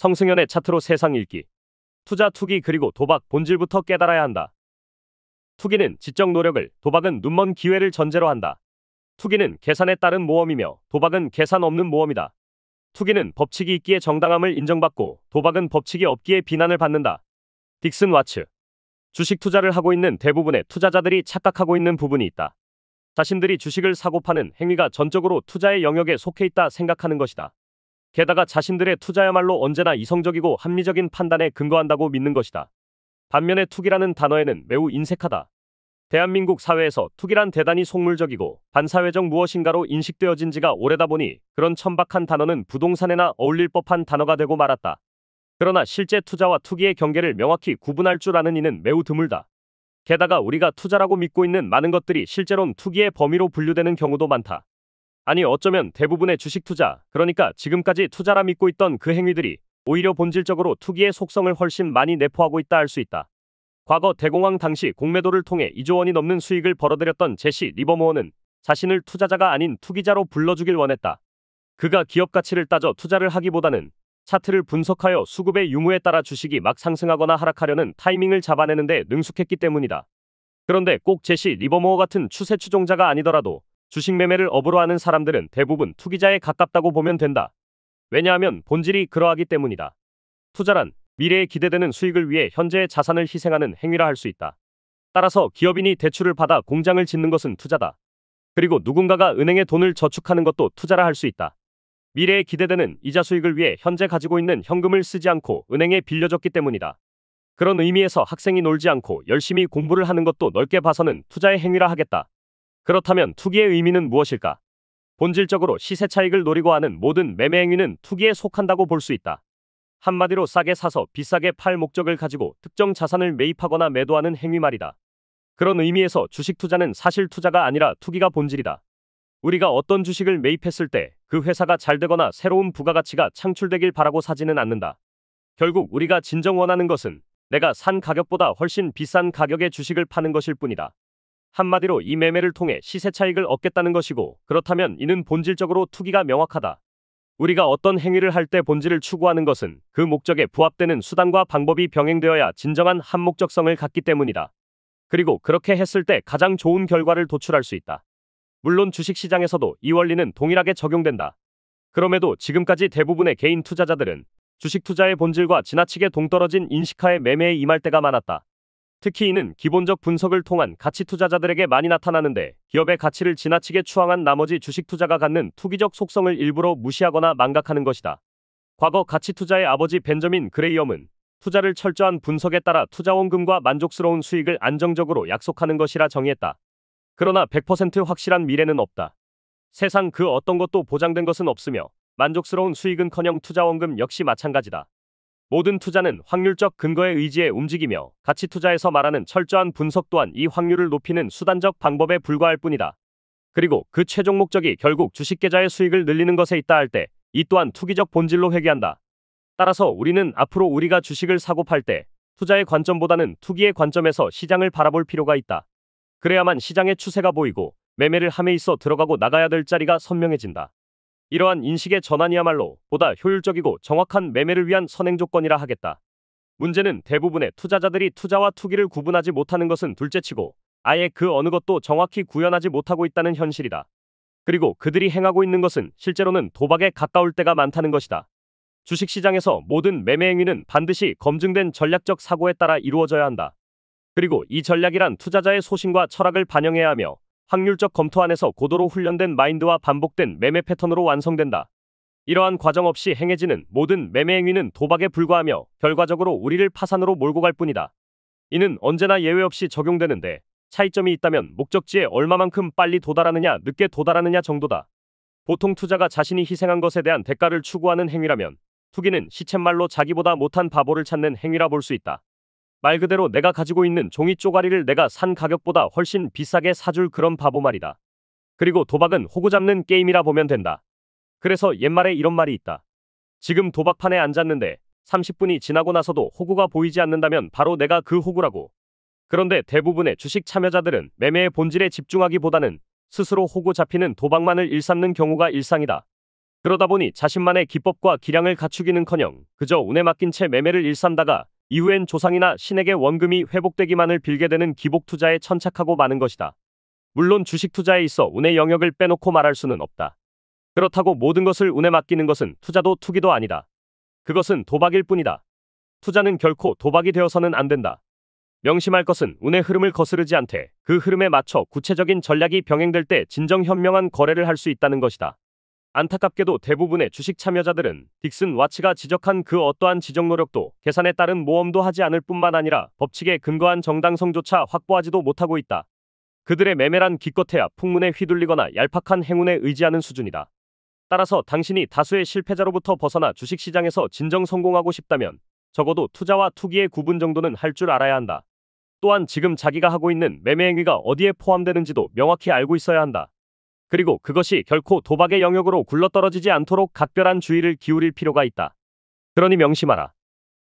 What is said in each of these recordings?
성승연의 차트로 세상 읽기. 투자, 투기 그리고 도박 본질부터 깨달아야 한다. 투기는 지적 노력을, 도박은 눈먼 기회를 전제로 한다. 투기는 계산에 따른 모험이며 도박은 계산 없는 모험이다. 투기는 법칙이 있기에 정당함을 인정받고 도박은 법칙이 없기에 비난을 받는다. 딕슨 와츠. 주식 투자를 하고 있는 대부분의 투자자들이 착각하고 있는 부분이 있다. 자신들이 주식을 사고 파는 행위가 전적으로 투자의 영역에 속해 있다 생각하는 것이다. 게다가 자신들의 투자야말로 언제나 이성적이고 합리적인 판단에 근거한다고 믿는 것이다. 반면에 투기라는 단어에는 매우 인색하다. 대한민국 사회에서 투기란 대단히 속물적이고 반사회적 무엇인가로 인식되어진 지가 오래다 보니 그런 천박한 단어는 부동산에나 어울릴 법한 단어가 되고 말았다. 그러나 실제 투자와 투기의 경계를 명확히 구분할 줄 아는 이는 매우 드물다. 게다가 우리가 투자라고 믿고 있는 많은 것들이 실제론 투기의 범위로 분류되는 경우도 많다. 아니 어쩌면 대부분의 주식 투자, 그러니까 지금까지 투자라 믿고 있던 그 행위들이 오히려 본질적으로 투기의 속성을 훨씬 많이 내포하고 있다 할 수 있다. 과거 대공황 당시 공매도를 통해 2조 원이 넘는 수익을 벌어들였던 제시 리버모어는 자신을 투자자가 아닌 투기자로 불러주길 원했다. 그가 기업 가치를 따져 투자를 하기보다는 차트를 분석하여 수급의 유무에 따라 주식이 막 상승하거나 하락하려는 타이밍을 잡아내는데 능숙했기 때문이다. 그런데 꼭 제시 리버모어 같은 추세 추종자가 아니더라도 주식 매매를 업으로 하는 사람들은 대부분 투기자에 가깝다고 보면 된다. 왜냐하면 본질이 그러하기 때문이다. 투자란 미래에 기대되는 수익을 위해 현재의 자산을 희생하는 행위라 할 수 있다. 따라서 기업인이 대출을 받아 공장을 짓는 것은 투자다. 그리고 누군가가 은행에 돈을 저축하는 것도 투자라 할 수 있다. 미래에 기대되는 이자 수익을 위해 현재 가지고 있는 현금을 쓰지 않고 은행에 빌려줬기 때문이다. 그런 의미에서 학생이 놀지 않고 열심히 공부를 하는 것도 넓게 봐서는 투자의 행위라 하겠다. 그렇다면 투기의 의미는 무엇일까? 본질적으로 시세 차익을 노리고 하는 모든 매매 행위는 투기에 속한다고 볼 수 있다. 한마디로 싸게 사서 비싸게 팔 목적을 가지고 특정 자산을 매입하거나 매도하는 행위 말이다. 그런 의미에서 주식 투자는 사실 투자가 아니라 투기가 본질이다. 우리가 어떤 주식을 매입했을 때 그 회사가 잘 되거나 새로운 부가가치가 창출되길 바라고 사지는 않는다. 결국 우리가 진정 원하는 것은 내가 산 가격보다 훨씬 비싼 가격의 주식을 파는 것일 뿐이다. 한마디로 이 매매를 통해 시세 차익을 얻겠다는 것이고, 그렇다면 이는 본질적으로 투기가 명확하다. 우리가 어떤 행위를 할 때 본질을 추구하는 것은 그 목적에 부합되는 수단과 방법이 병행되어야 진정한 한목적성을 갖기 때문이다. 그리고 그렇게 했을 때 가장 좋은 결과를 도출할 수 있다. 물론 주식시장에서도 이 원리는 동일하게 적용된다. 그럼에도 지금까지 대부분의 개인 투자자들은 주식 투자의 본질과 지나치게 동떨어진 인식하에 매매에 임할 때가 많았다. 특히 이는 기본적 분석을 통한 가치 투자자들에게 많이 나타나는데, 기업의 가치를 지나치게 추앙한 나머지 주식 투자가 갖는 투기적 속성을 일부러 무시하거나 망각하는 것이다. 과거 가치 투자의 아버지 벤저민 그레이엄은 투자를 철저한 분석에 따라 투자 원금과 만족스러운 수익을 안정적으로 약속하는 것이라 정의했다. 그러나 100% 확실한 미래는 없다. 세상 그 어떤 것도 보장된 것은 없으며 만족스러운 수익은커녕 투자 원금 역시 마찬가지다. 모든 투자는 확률적 근거에 의지해 움직이며 가치 투자에서 말하는 철저한 분석 또한 이 확률을 높이는 수단적 방법에 불과할 뿐이다. 그리고 그 최종 목적이 결국 주식 계좌의 수익을 늘리는 것에 있다 할 때 이 또한 투기적 본질로 회귀한다. 따라서 우리는 앞으로 우리가 주식을 사고 팔 때 투자의 관점보다는 투기의 관점에서 시장을 바라볼 필요가 있다. 그래야만 시장의 추세가 보이고 매매를 함에 있어 들어가고 나가야 될 자리가 선명해진다. 이러한 인식의 전환이야말로 보다 효율적이고 정확한 매매를 위한 선행 조건이라 하겠다. 문제는 대부분의 투자자들이 투자와 투기를 구분하지 못하는 것은 둘째치고 아예 그 어느 것도 정확히 구현하지 못하고 있다는 현실이다. 그리고 그들이 행하고 있는 것은 실제로는 도박에 가까울 때가 많다는 것이다. 주식시장에서 모든 매매 행위는 반드시 검증된 전략적 사고에 따라 이루어져야 한다. 그리고 이 전략이란 투자자의 소신과 철학을 반영해야 하며 확률적 검토 안에서 고도로 훈련된 마인드와 반복된 매매 패턴으로 완성된다. 이러한 과정 없이 행해지는 모든 매매 행위는 도박에 불과하며 결과적으로 우리를 파산으로 몰고 갈 뿐이다. 이는 언제나 예외 없이 적용되는데, 차이점이 있다면 목적지에 얼마만큼 빨리 도달하느냐 늦게 도달하느냐 정도다. 보통 투자가 자신이 희생한 것에 대한 대가를 추구하는 행위라면, 투기는 시쳇말로 자기보다 못한 바보를 찾는 행위라 볼 수 있다. 말 그대로 내가 가지고 있는 종이 쪼가리를 내가 산 가격보다 훨씬 비싸게 사줄 그런 바보 말이다. 그리고 도박은 호구 잡는 게임이라 보면 된다. 그래서 옛말에 이런 말이 있다. 지금 도박판에 앉았는데 30분이 지나고 나서도 호구가 보이지 않는다면 바로 내가 그 호구라고. 그런데 대부분의 주식 참여자들은 매매의 본질에 집중하기보다는 스스로 호구 잡히는 도박만을 일삼는 경우가 일상이다. 그러다 보니 자신만의 기법과 기량을 갖추기는커녕 그저 운에 맡긴 채 매매를 일삼다가 이후엔 조상이나 신에게 원금이 회복되기만을 빌게 되는 기복 투자에 천착하고 마는 것이다. 물론 주식 투자에 있어 운의 영역을 빼놓고 말할 수는 없다. 그렇다고 모든 것을 운에 맡기는 것은 투자도 투기도 아니다. 그것은 도박일 뿐이다. 투자는 결코 도박이 되어서는 안 된다. 명심할 것은 운의 흐름을 거스르지 않되 그 흐름에 맞춰 구체적인 전략이 병행될 때 진정 현명한 거래를 할 수 있다는 것이다. 안타깝게도 대부분의 주식 참여자들은 딕슨 와츠가 지적한 그 어떠한 지적 노력도 계산에 따른 모험도 하지 않을 뿐만 아니라 법칙에 근거한 정당성조차 확보하지도 못하고 있다. 그들의 매매란 기껏해야 풍문에 휘둘리거나 얄팍한 행운에 의지하는 수준이다. 따라서 당신이 다수의 실패자로부터 벗어나 주식시장에서 진정 성공하고 싶다면 적어도 투자와 투기의 구분 정도는 할 줄 알아야 한다. 또한 지금 자기가 하고 있는 매매 행위가 어디에 포함되는지도 명확히 알고 있어야 한다. 그리고 그것이 결코 도박의 영역으로 굴러떨어지지 않도록 각별한 주의를 기울일 필요가 있다. 그러니 명심하라.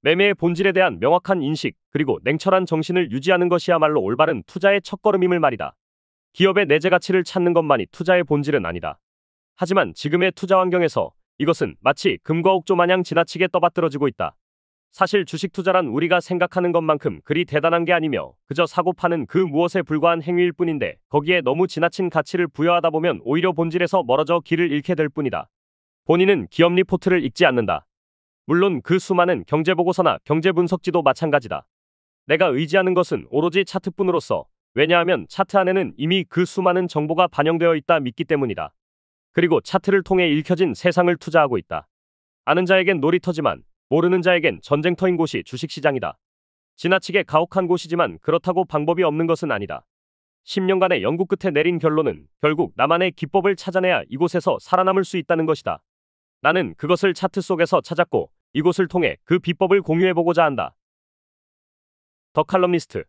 매매의 본질에 대한 명확한 인식 그리고 냉철한 정신을 유지하는 것이야말로 올바른 투자의 첫걸음임을 말이다. 기업의 내재 가치를 찾는 것만이 투자의 본질은 아니다. 하지만 지금의 투자 환경에서 이것은 마치 금과 옥조 마냥 지나치게 떠받들어지고 있다. 사실 주식 투자란 우리가 생각하는 것만큼 그리 대단한 게 아니며 그저 사고 파는 그 무엇에 불과한 행위일 뿐인데 거기에 너무 지나친 가치를 부여하다 보면 오히려 본질에서 멀어져 길을 잃게 될 뿐이다. 본인은 기업 리포트를 읽지 않는다. 물론 그 수많은 경제보고서나 경제분석지도 마찬가지다. 내가 의지하는 것은 오로지 차트뿐으로서 왜냐하면 차트 안에는 이미 그 수많은 정보가 반영되어 있다 믿기 때문이다. 그리고 차트를 통해 읽혀진 세상을 투자하고 있다. 아는 자에겐 놀이터지만 모르는 자에겐 전쟁터인 곳이 주식시장이다. 지나치게 가혹한 곳이지만 그렇다고 방법이 없는 것은 아니다. 10년간의 연구 끝에 내린 결론은 결국 나만의 기법을 찾아내야 이곳에서 살아남을 수 있다는 것이다. 나는 그것을 차트 속에서 찾았고 이곳을 통해 그 비법을 공유해보고자 한다. 더 칼럼니스트